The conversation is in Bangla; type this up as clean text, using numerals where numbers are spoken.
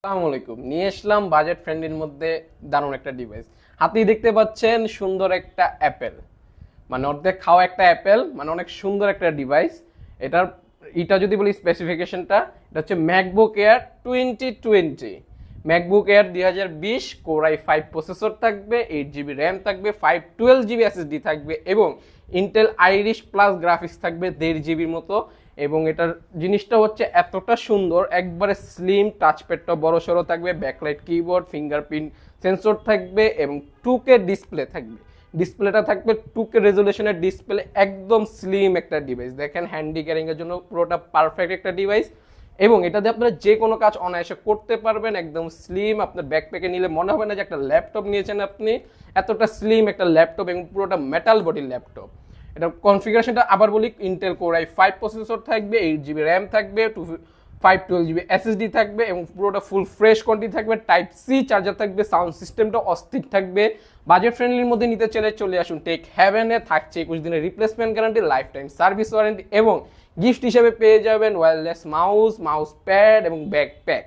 আসসালামু আলাইকুম। নিয়ে আসলাম বাজেট ফ্রেন্ডলির মধ্যে দারুণ একটা ডিভাইস। হাতেই দেখতে পাচ্ছেন সুন্দর একটা অ্যাপেল, মানে অর্ধেক খাওয়া একটা অ্যাপেল, মানে অনেক সুন্দর একটা ডিভাইস। এটার এটা যদি বলি স্পেসিফিকেশনটা, এটা হচ্ছে MacBook air 2020। MacBook air 2020, core i5 processor থাকবে, 8 জিবি র্যাম থাকবে, 512 জিবি এসএসডি থাকবে এবং ইন্টেল আইরিশ প্লাস গ্রাফিক্স থাকবে 1.5 জিবির মতো। এবং এটার জিনিসটা হচ্ছে এতটা সুন্দর, একবারে স্লিম, টাচপ্যাডটা বড় সড়ো থাকবে, ব্যাকলাইট কিবোর্ড, ফিঙ্গারপ্রিন্ট সেন্সর থাকবে এবং 2K ডিসপ্লে থাকবে। ডিসপ্লেটা থাকবে 2K রেজলিউশনের ডিসপ্লে, একদম স্লিম একটা ডিভাইস। দেখেন হ্যান্ডি ক্যারিং এর জন্য পুরোটা পারফেক্ট একটা ডিভাইস এবং এটা দিয়ে আপনারা যে কোনো কাজ অনায়াসে করতে পারবেন। একদম স্লিম, আপনার ব্যাকপ্যাকে নিলে মনে হবে না যে একটা ল্যাপটপ নিয়েছেন আপনি। এতটা স্লিম একটা ল্যাপটপ এবং পুরোটা মেটাল বডির ল্যাপটপ। এটা কনফিগারেশনটা আবার বলি, ইন্টেল কোর i5 প্রসেসর থাকবে, 8 জিবি র্যাম থাকবে, 512 জিবি এসএসডি থাকবে এবং পুরোটা ফুল ফ্রেশ কোয়ালিটি থাকবে। টাইপ সি চার্জার থাকবে, সাউন্ড সিস্টেমটা অস্থির থাকবে। বাজেট ফ্রেন্ডলির মধ্যে নিতে চাইলে চলে আসুন টেক হ্যাভেনে। থাকছে 21 দিনের replacement guarantee, life time service warranty এবং গিফট হিসেবে পেয়ে যাবেন ওয়্যারলেস মাউস, মাউস প্যাড এবং ব্যাকপ্যাক।